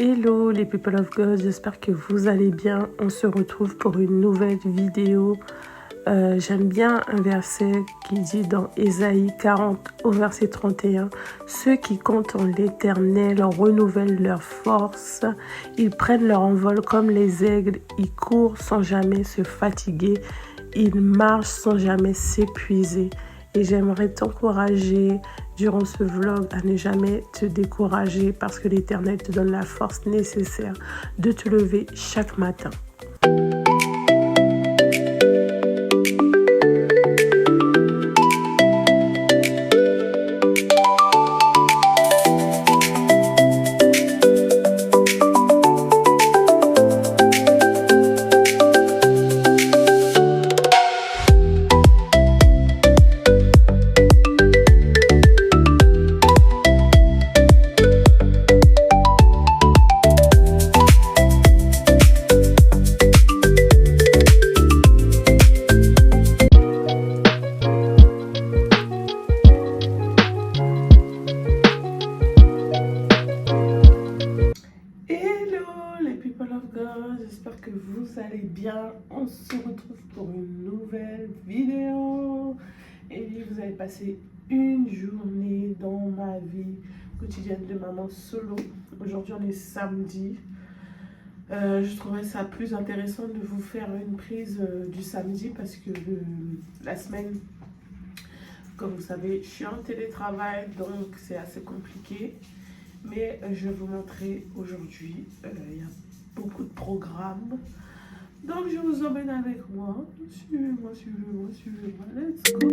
Hello les people of God, j'espère que vous allez bien. On se retrouve pour une nouvelle vidéo. J'aime bien un verset qui dit dans Ésaïe 40 au verset 31. Ceux qui comptent en l'Éternel renouvellent leur force. Ils prennent leur envol comme les aigles. Ils courent sans jamais se fatiguer. Ils marchent sans jamais s'épuiser. Et j'aimerais t'encourager durant ce vlog à ne jamais te décourager parce que l'Éternel te donne la force nécessaire de te lever chaque matin. J'espère que vous allez bien. On se retrouve pour une nouvelle vidéo. Et vous allez passer une journée dans ma vie quotidienne de maman solo. Aujourd'hui on est samedi. Je trouvais ça plus intéressant de vous faire une prise du samedi parce que la semaine, comme vous savez, je suis en télétravail, donc c'est assez compliqué. Mais je vais vous montrer aujourd'hui, il y a beaucoup de programmes. Donc je vous emmène avec moi. Suivez-moi, suivez-moi, suivez-moi. Let's go.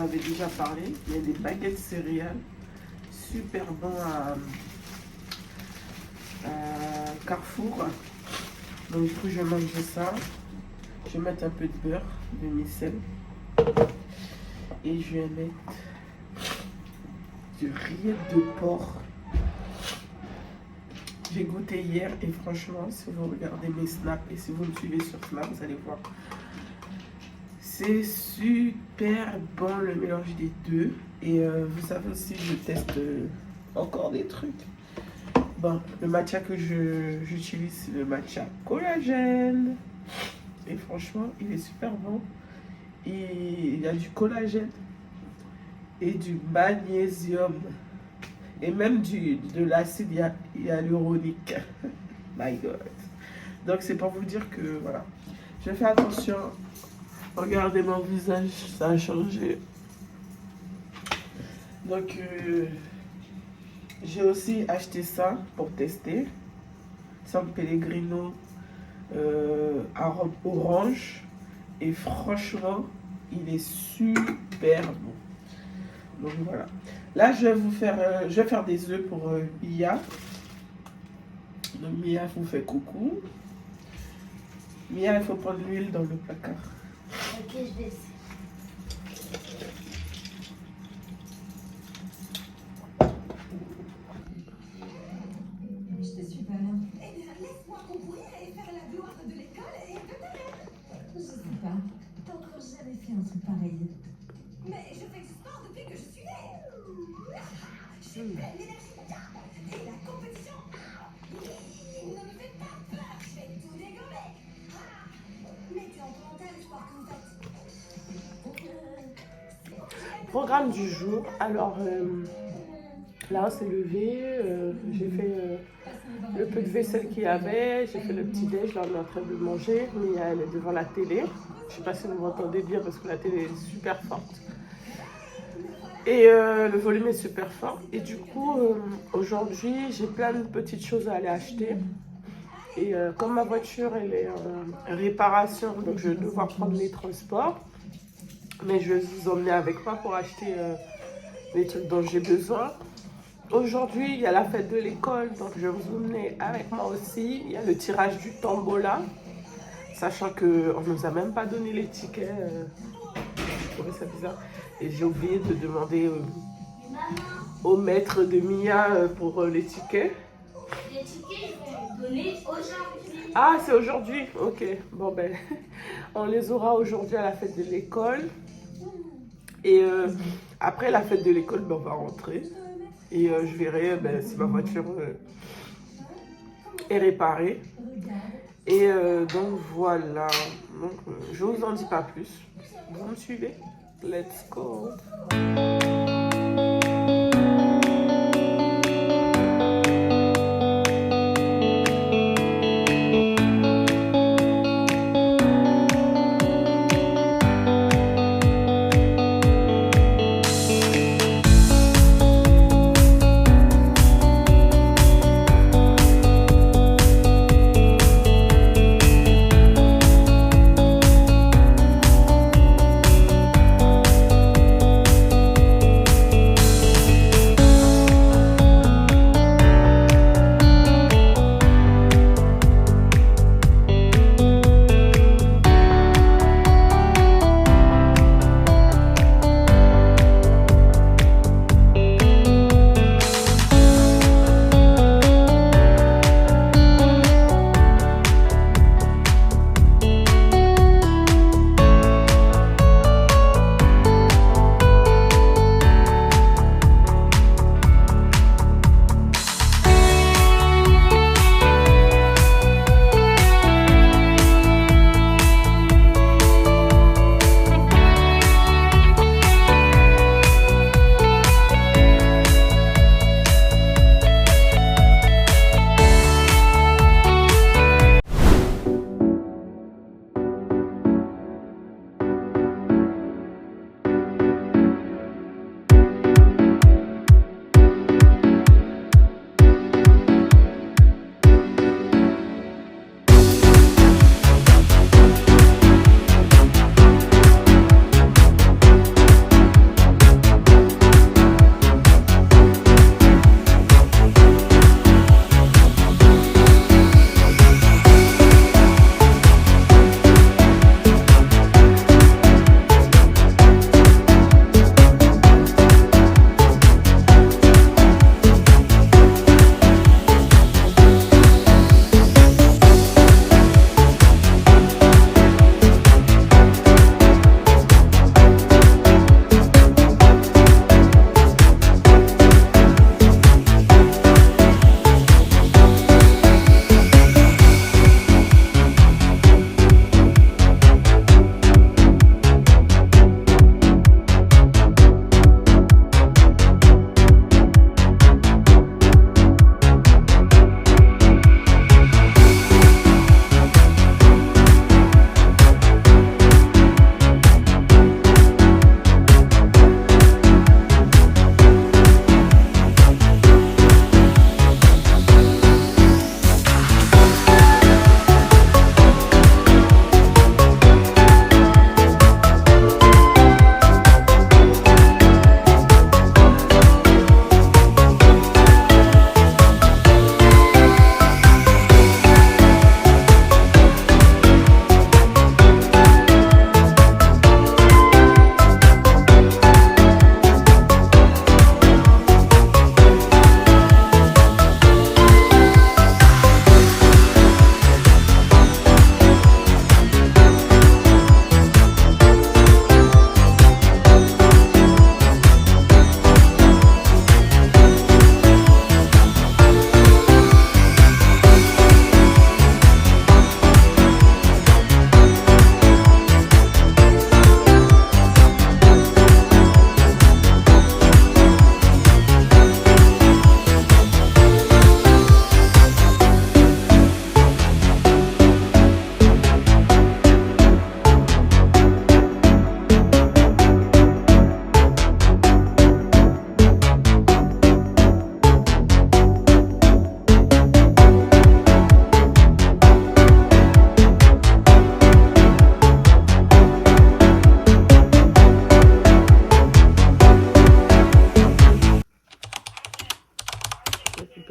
avais déjà parlé. Il y a des baguettes céréales. Super bon à Carrefour. Donc du coup, je vais manger ça. Je vais mettre un peu de beurre, de micelle. Et je vais mettre du rillettes de porc. J'ai goûté hier et franchement, si vous regardez mes snaps et si vous me suivez sur Snap, vous allez voir. C'est super bon le mélange des deux. Et vous savez aussi, je teste encore des trucs. Bon, le matcha que j'utilise, c'est le matcha collagène. Et franchement, il est super bon. Et il y a du collagène et du magnésium. Et même de l'acide hyaluronique. My God. Donc c'est pour vous dire que voilà. Je fais attention. Regardez mon visage, ça a changé. Donc j'ai aussi acheté ça pour tester. San Pellegrino arôme orange. Et franchement, il est super bon. Donc voilà. Là, je vais faire des œufs pour Mia. Donc Mia vous fait coucou. Mia, il faut prendre l'huile dans le placard. Ok, je vais essayer. Je te suis pas là. Eh bien, laisse-moi courir et faire la gloire de l'école et de ta mère. Je sais pas. T'as encore jamais fait un truc pareil. Mais je fais du sport depuis que je suis née. J'ai pleine d'énergie. Et la compétition. Ne me fais pas peur. Je vais tout dégommer. Mettez en commentaire les sports que vous faites. Programme du jour. Alors, là, on s'est levé. J'ai fait le peu de vaisselle qu'il y avait. J'ai fait le petit déj. Là, on est en train de manger. Mais elle est devant la télé. Je sais pas si vous m'entendez bien parce que la télé est super forte. Et le volume est super fort. Et du coup, aujourd'hui, j'ai plein de petites choses à aller acheter. Et comme ma voiture, elle est en réparation, donc je vais devoir prendre les transports. Mais je vais vous emmener avec moi pour acheter les trucs dont j'ai besoin. Aujourd'hui, il y a la fête de l'école, donc je vais vous emmener avec moi aussi. Il y a le tirage du tombola. Sachant qu'on ne nous a même pas donné les tickets. Je trouvais ça bizarre. Et j'ai oublié de demander au maître de Mia pour les tickets. Les tickets, je vais les donner aujourd'hui. Ah, c'est aujourd'hui? Ok. Bon, ben, on les aura aujourd'hui à la fête de l'école. Et après la fête de l'école, ben, on va rentrer. Et je verrai si ma voiture est réparée. Et donc voilà, donc, je vous en dis pas plus. Vous me suivez? Let's go!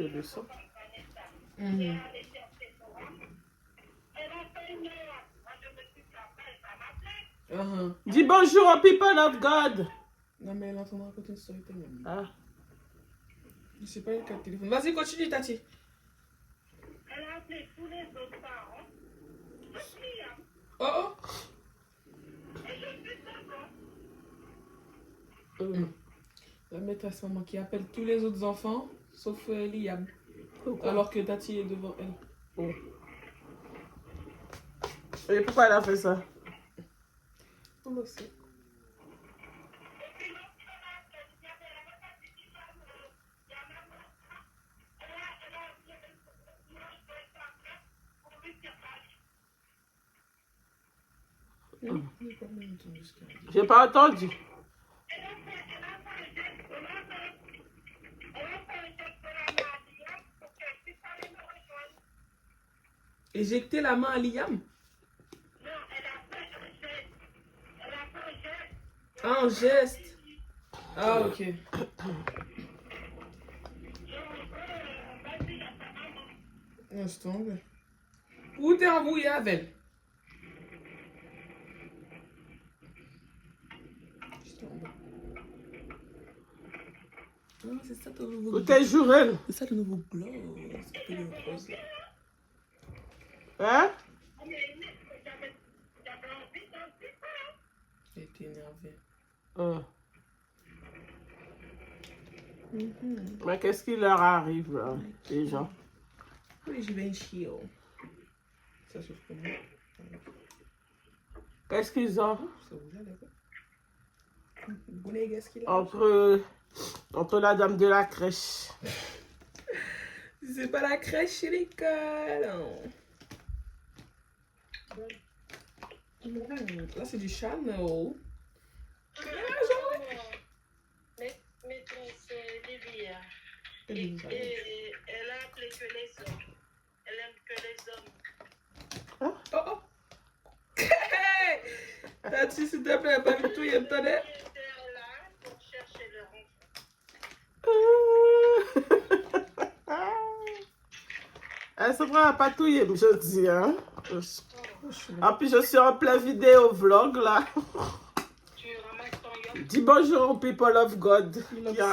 peu de sang. Dis bonjour aux people of God. Non, mais elle est en train de raconter une story tellement. Ah. Je sais pas quel téléphone. Vas-y, continue, Tati. Elle a appelé tous les autres parents. Oh, oh. La maîtresse maman qui appelle tous les autres enfants, sauf Liam. Alors que Tati est devant elle. Oh. Et pourquoi elle a fait ça? On le sait. J'ai pas entendu. Éjecter la main à Liam? Ah, un geste. Ah, ok. Laisse tomber. Où t'es embrouillé avec elle? Ah, c'est ça ton nouveau Où t'es Jourel? C'est ça le nouveau gloss. C'est le rose. Hein? Elle était énervée. Mais qu'est-ce qui leur arrive là, les gens? Oui, je vais en chier. Ça chauffe pour moi. Qu'est-ce qu'ils ont? Ça vous a d'accord? Vous voulez qu'est-ce qu'il a? Entre la dame de la crèche. C'est pas la crèche, c'est l'école. Là, c'est du Chanel. Maîtresse Livia. Et elle a appelé que les hommes. Elle aime que les hommes. Oh, oh. Tati, s'il te plaît, pas vite tout, il y a pas de... Elle était là pour chercher leur enfant. Elle se prend à patouiller, je dis, hein. En plus, je suis en plein vidéo vlog, là. Tu ramasses ton yop. Dis bonjour aux people of God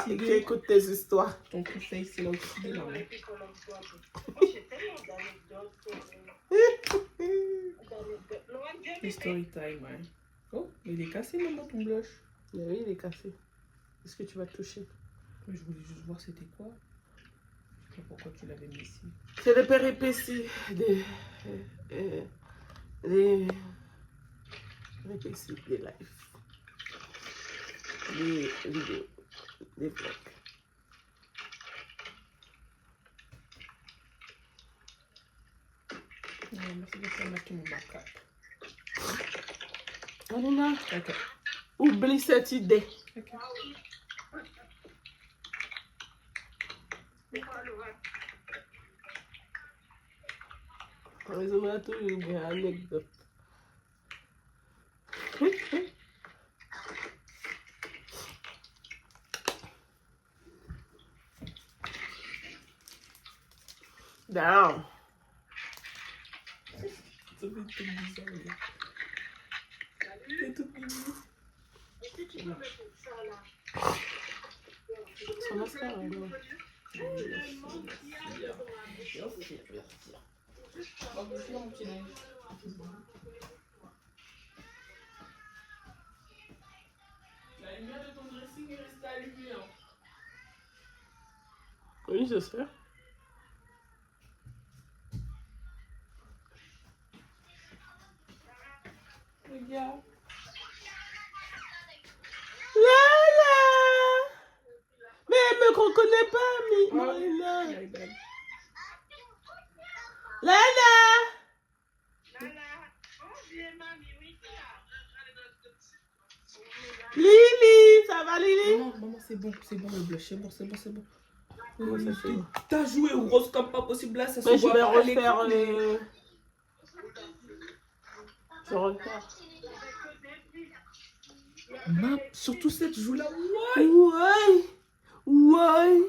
qui écoutent tes histoires. Ton conseil, c'est là aussi de l'homme. Et puis qu'on en soit. J'ai tellement d'anecdotes. C'est story time, hein. Oh, il est cassé, maman, ton blush. Mais oui, il est cassé. Est-ce que tu vas te toucher? Mais je voulais juste voir c'était quoi. Je sais pas pourquoi tu l'avais mis ici. C'est les péripéties des péripéties des lives. Des vidéos, des vlogs. Non, merci de faire mettre mon macaque. Alina, Ok. oublie cette idée. Ok. Les hommes ont toujours une anecdote. Down. Ça fait tout bizarre, là. C'est tout mignon. Est-ce que tu peux mettre ça là? Son mascara, là. On va bouffer mon petit linge. La lumière de ton dressing est restée allumée. Hein. Oui, j'espère. Regarde. Lala! Mais elle me reconnaît pas, Lala. Lala! Lily, ça va Lily? Maman, c'est bon le blush, c'est bon. Oui, ça fait. T'as joué rose comme pas possible là, ça se Mais je voit vais pas à refaire l'écran. les... Je refaire. Surtout cette joue là, Ouais.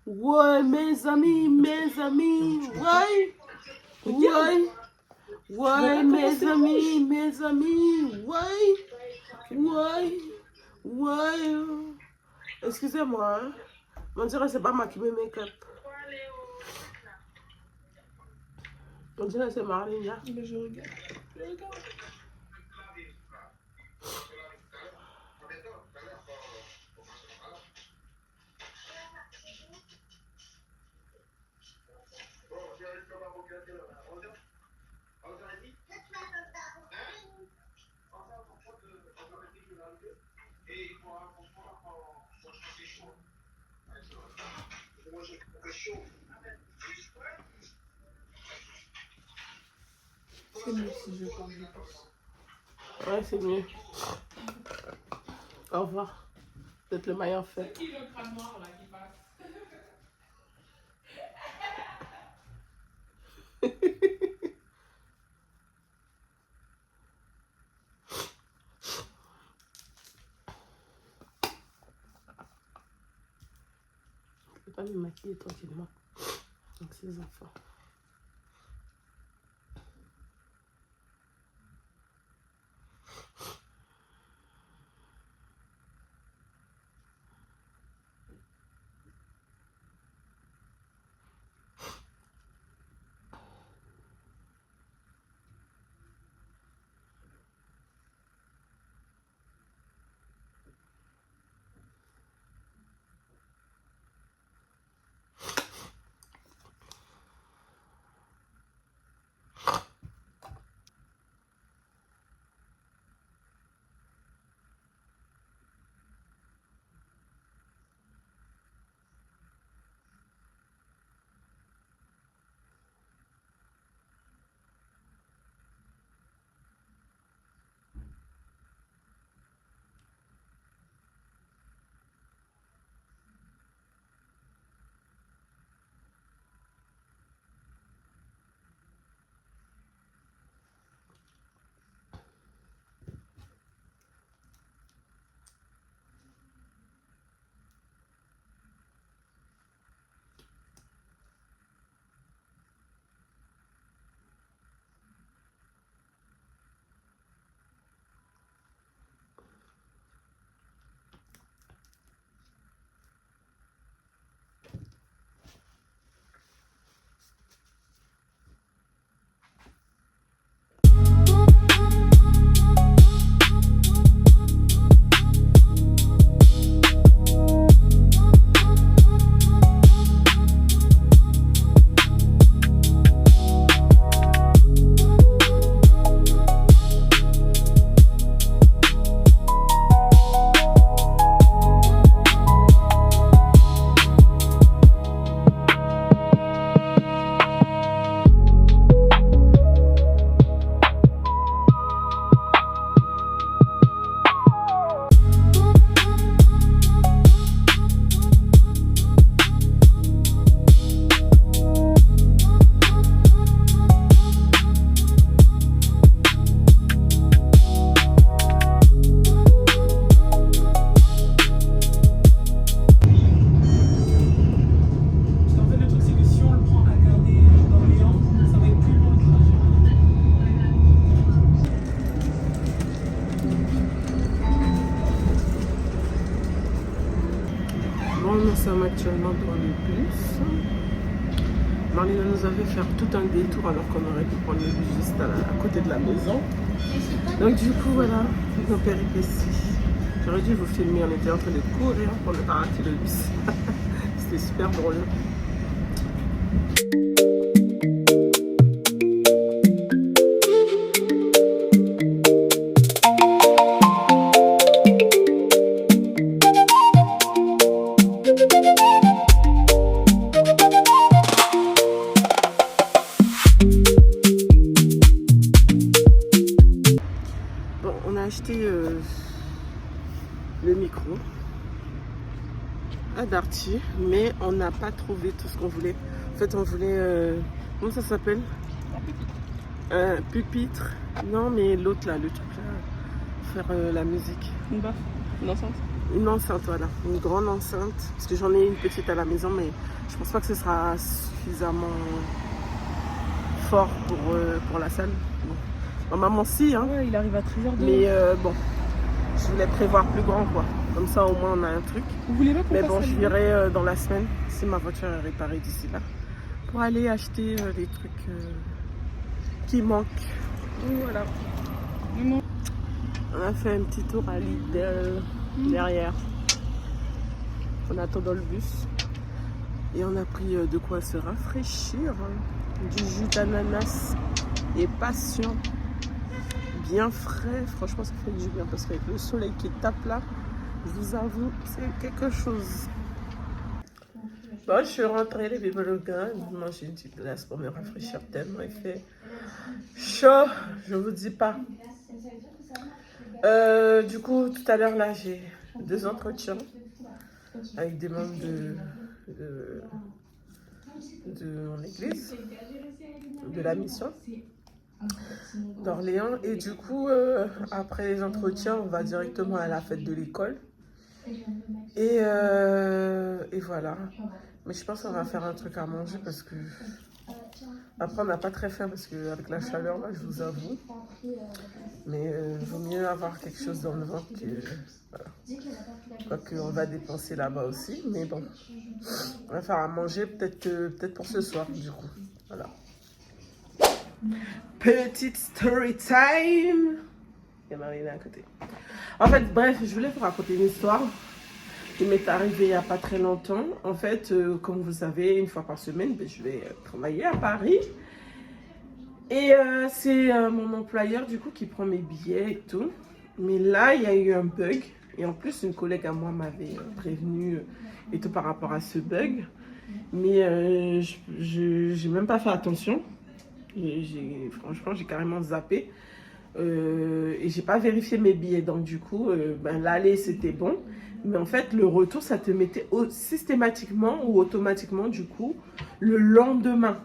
Ouais, mes amis, ouais. Ouais. Ouais, mes amis, ouais. Excusez-moi, hein. On dirait que c'est pas moi qui me make-up. On dirait que c'est Marlene là. Mais je regarde. C'est mieux si je parle, je pense. Ouais, c'est mieux. Au revoir. Peut-être le maillot fait. C'est qui le crâne noir là qui passe? Je peux pas me maquiller tranquillement avec ces enfants. Nous sommes actuellement dans le bus. Marlene nous avait fait tout un détour alors qu'on aurait pu prendre le bus juste à côté de la maison. Donc du coup voilà, nos péripéties. J'aurais dû vous filmer, on était en train de courir pour ne pas rater le bus. C'était super drôle. Le micro à Darty, mais on n'a pas trouvé tout ce qu'on voulait. En fait, on voulait comment ça s'appelle, un pupitre. Non, mais l'autre là, le truc là, faire la musique. Une baffe, dans le sens. une enceinte, voilà, une grande enceinte. Parce que j'en ai une petite à la maison, mais je pense pas que ce sera suffisamment fort pour la salle. Bon. Ma maman si, hein. Ouais, il arrive à 13h. Mais bon, je voulais prévoir plus grand, quoi. Comme ça, au moins, on a un truc. Vous voulez pas qu'on Mais fasse bon, ça je le verrai dans la semaine si ma voiture est réparée d'ici là. Pour aller acheter des trucs qui manquent. Donc voilà. Maman. On a fait un petit tour à Lidl derrière. En attendant le bus. Et on a pris de quoi se rafraîchir. Du jus d'ananas et passion. Bien frais. Franchement, ça fait du bien parce qu'avec le soleil qui tape là, je vous avoue, c'est quelque chose. Bon, je suis rentrée, les bébés le gars. J'ai mangé une petite glace pour me rafraîchir tellement il fait chaud. Je vous dis pas. Du coup, tout à l'heure, là, j'ai 2 entretiens avec des membres de mon église, de la mission d'Orléans. Et du coup, après les entretiens, on va directement à la fête de l'école. Et voilà. Mais je pense qu'on va faire un truc à manger parce que... Après, on n'a pas très faim parce qu'avec la chaleur, là, je vous avoue. Mais il vaut mieux avoir quelque chose dans le ventre que... Voilà. Quoique, on va dépenser là-bas aussi. Mais bon, on va faire à manger peut-être pour ce soir, du coup. Voilà. Petite story time. Il y a Marina à côté. En fait, bref, je voulais vous raconter une histoire qui m'est arrivée il n'y a pas très longtemps. En fait, comme vous savez, une fois par semaine, je vais travailler à Paris. Et c'est mon employeur, du coup, qui prend mes billets et tout. Mais là, il y a eu un bug. Et en plus, une collègue à moi m'avait prévenu et tout par rapport à ce bug. Mais je n'ai même pas fait attention. Franchement, j'ai carrément zappé. Et j'ai pas vérifié mes billets. Donc, du coup, l'aller, c'était bon. Mais en fait, le retour, ça te mettait systématiquement ou automatiquement, du coup, le lendemain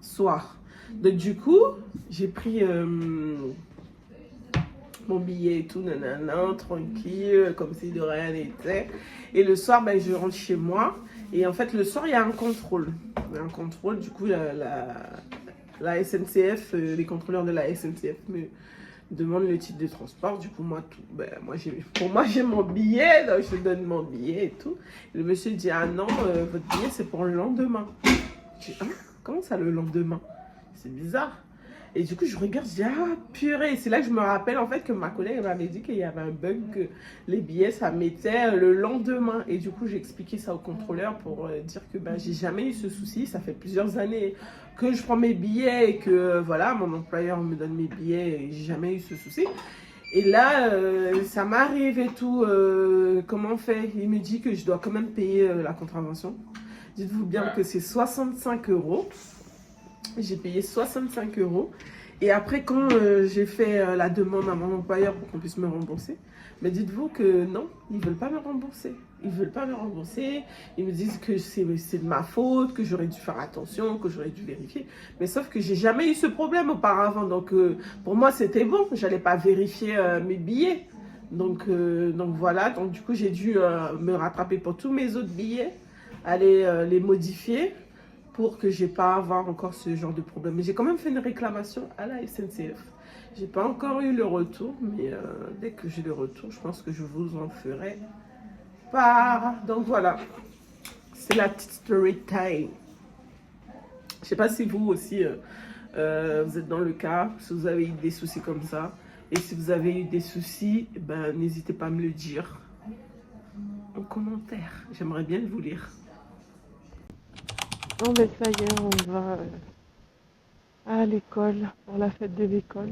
soir. Donc, du coup, j'ai pris mon billet et tout, nanana, tranquille, comme si de rien n'était. Et le soir, je rentre chez moi. Et en fait, le soir, il y a un contrôle. Il y a un contrôle, du coup, la SNCF, les contrôleurs de la SNCF demande le titre de transport. Du coup, pour moi, j'ai mon billet, donc je donne mon billet et tout. Et le monsieur dit, ah non, votre billet, c'est pour le lendemain. Je dis, ah, comment ça, le lendemain? C'est bizarre. Et du coup, je regarde, je dis, ah, purée. C'est là que je me rappelle, en fait, que ma collègue m'avait dit qu'il y avait un bug, que les billets, ça mettait le lendemain. Et du coup, j'ai expliqué ça au contrôleur pour dire que j'ai jamais eu ce souci. Ça fait plusieurs années que je prends mes billets et que, voilà, mon employeur me donne mes billets et j'ai jamais eu ce souci. Et là, ça m'arrive et tout. Comment on fait? Il me dit que je dois quand même payer la contravention. Dites-vous bien que c'est 65 €. J'ai payé 65 €. Et après, quand j'ai fait la demande à mon employeur pour qu'on puisse me rembourser, mais dites-vous que non, ils ne veulent pas me rembourser. Ils ne veulent pas me rembourser. Ils me disent que c'est de ma faute, que j'aurais dû faire attention, que j'aurais dû vérifier. Mais sauf que j'ai jamais eu ce problème auparavant. Donc, pour moi, c'était bon. Je n'allais pas vérifier mes billets. Donc voilà. Donc, du coup, j'ai dû me rattraper pour tous mes autres billets, aller les modifier, pour que je n'ai pas à avoir encore ce genre de problème. Mais j'ai quand même fait une réclamation à la SNCF. Je n'ai pas encore eu le retour, mais dès que j'ai le retour, je pense que je vous en ferai part. Donc voilà, c'est la petite story time. Je ne sais pas si vous aussi, vous êtes dans le cas, si vous avez eu des soucis comme ça. Et si vous avez eu des soucis, n'hésitez pas à me le dire en commentaire. J'aimerais bien vous lire. Bon, ça y est, on va à l'école, pour la fête de l'école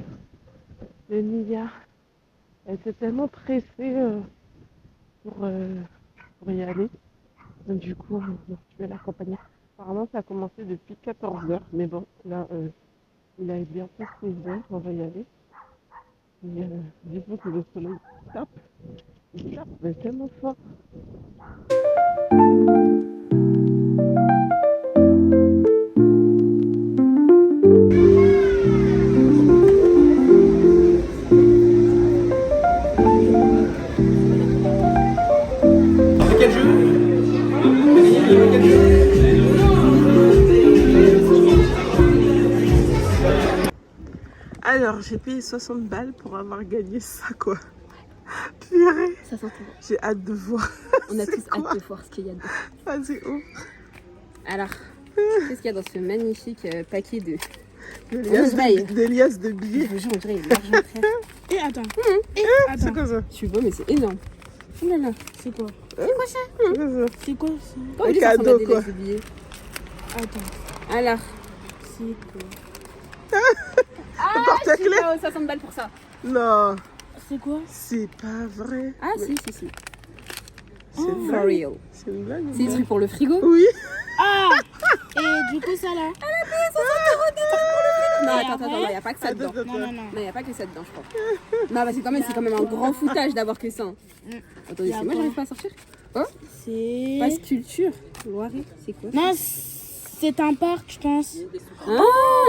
de Nia. Elle était tellement pressée pour y aller. Donc, du coup, je vais l'accompagner. Apparemment, ça a commencé depuis 14 h. Mais bon, là, il a bientôt 16 h. On va y aller. Dites-vous que le soleil tape. Il tape, mais tellement fort. Alors, j'ai payé 60 balles pour avoir gagné ça, quoi. Purée. Ça s'entend. J'ai hâte de voir. On a C'est tous quoi hâte de voir ce qu'il y a dedans. Vas-y, ouf. Alors, qu'est-ce qu'il y a dans ce magnifique paquet de... Des liasses de billets. Je on dirait l'argent, frère. Et attends. C'est quoi ça? Tu vois, mais c'est énorme. Oh là là. C'est quoi? C'est quoi ça? C'est quoi ça? Comment Un il est censé cadeau, mettre des quoi. liasses de billets? Attends. Alors. C'est quoi? Le porte-clés? J'ai pas 60 balles pour ça. Non, C'est quoi? c'est pas vrai. Ah, si. C'est une For blague. real. C'est une blague. C'est des trucs pour le frigo? Oui. Ah! Et du coup, ça là? Non, attends, il n'y a pas que ça dedans. Non, non, non. Non, il n'y a pas que ça dedans, je crois. Non, parce que c'est quand même un grand foutage d'avoir que ça. Attendez, Y a moi, quoi? j'arrive pas à sortir. C'est... Passe culture. Loiret, c'est quoi? Non, c'est un parc, je pense. Ah,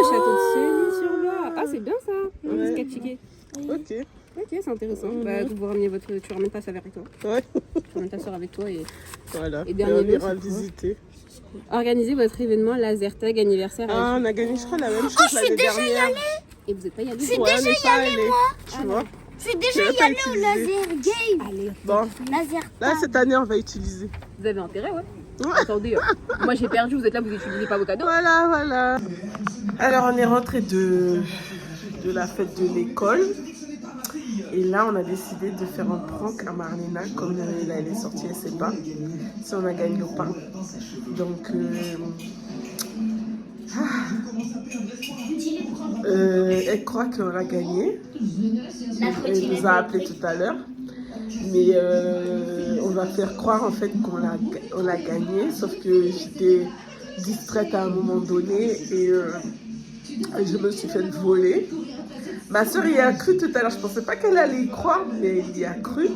château de Sully-sur-Loire. Ah, c'est bien ça. Un Ouais. biscuit ticket. Ok. Ok, c'est intéressant. Bah, vous ramenez votre... Tu ramènes ta sœur avec toi. Ouais. Tu ramènes ta sœur avec toi et Voilà. Et dernier on mot, ira c'est quoi? visiter. organisez votre événement laser tag anniversaire. Ah, on a gagné, je crois, la même chose l'année dernière. Et vous n'êtes pas y allé? Ouais, on est pas allé. Tu vois? Je suis Je déjà l'ai y pas allée au utilisé. laser game. Allez. Bon, Laser là, cette année, on va utiliser. Vous avez intérêt, ouais. Ouais. Attendez, moi j'ai perdu, vous êtes là, vous n'utilisez pas vos cadeaux. Voilà. Alors, on est rentré de la fête de l'école. Et là, on a décidé de faire un prank à Marlena. Comme là, elle est sortie, elle ne sait pas si on a gagné ou pas. Donc, elle croit qu'on a gagné. Elle nous a appelé tout à l'heure. Mais on va faire croire en fait qu'on l'a gagné. Sauf que j'étais distraite à un moment donné et je me suis fait voler. Ma soeur y a cru tout à l'heure. Je pensais pas qu'elle allait y croire, mais elle y a cru.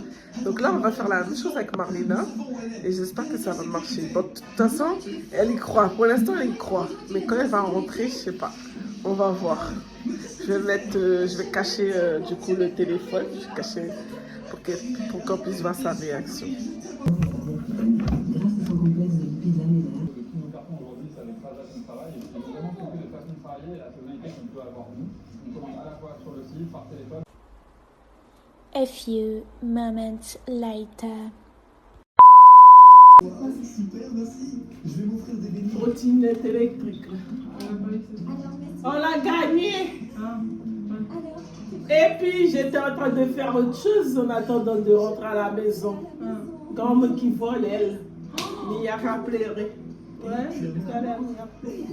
Donc là, on va faire la même chose avec Marlena. Et j'espère que ça va marcher. Bon, de toute façon, elle y croit. Pour l'instant, elle y croit. Mais quand elle va rentrer, je sais pas. On va voir. Je vais cacher du coup le téléphone. Je vais cacher pour qu'on puisse voir sa réaction. A few moments later. Trottinette électrique. On l'a gagné. Et puis j'étais en train de faire autre chose en attendant de rentrer à la maison. Quand on qui vole, elle. Il y a qu'à pleurer. Ouais, tout à l'heure, il y a pleurer.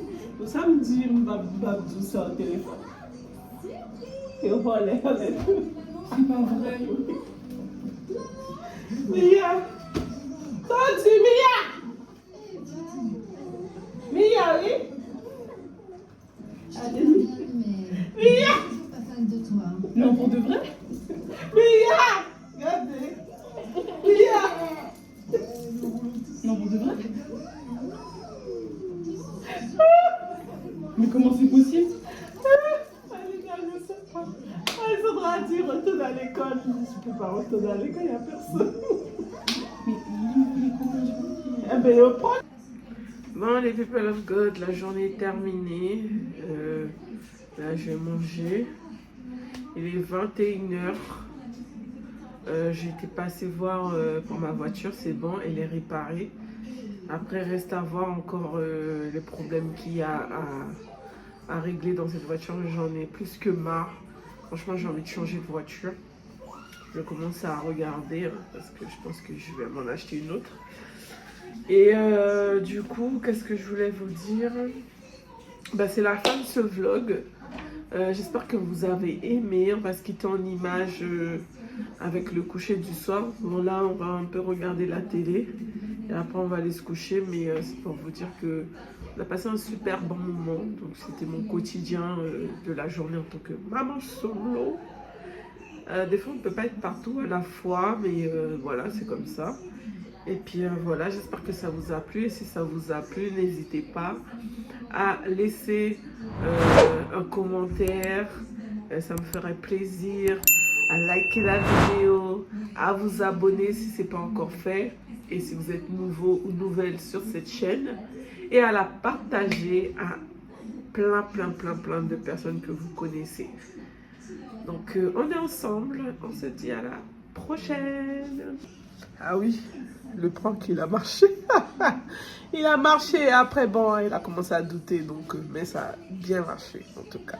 Au samedi, je vais tout ça au téléphone. Et voilà, c'est pas vrai. Mia! Tati, Mia! Mia, oui? Allez, Mia! Non, pour de vrai? Mia! Regardez! Mia! Non, pour de vrai? Mais comment c'est possible? Il faudra dire retourne à l'école. Je ne peux pas retourner à l'école, il n'y a personne. Eh ben, bon, les people of God, la journée est terminée. Là, je vais manger. Il est 21h. J'ai été passer voir pour ma voiture, c'est bon, elle est réparée. Après, reste à voir encore les problèmes qu'il y a à régler dans cette voiture. J'en ai plus que marre. Franchement, j'ai envie de changer de voiture. Je commence à regarder parce que je pense que je vais m'en acheter une autre. Et du coup, qu'est-ce que je voulais vous dire? C'est la fin de ce vlog. J'espère que vous avez aimé. On va se quitter en image avec le coucher du soir. Bon, là, on va un peu regarder la télé. Et après, on va aller se coucher. Mais c'est pour vous dire que on a passé un super bon moment. Donc, c'était mon quotidien de la journée en tant que maman solo. Des fois, on ne peut pas être partout à la fois. Mais voilà, c'est comme ça. Et puis voilà, j'espère que ça vous a plu. Et si ça vous a plu, n'hésitez pas à laisser un commentaire. Ça me ferait plaisir. À liker la vidéo, à vous abonner si ce n'est pas encore fait. Et si vous êtes nouveau ou nouvelle sur cette chaîne. Et à la partager à plein de personnes que vous connaissez. Donc on est ensemble, on se dit à la prochaine. Ah oui, le prank il a marché. Il a marché et après bon, il a commencé à douter donc mais ça a bien marché en tout cas.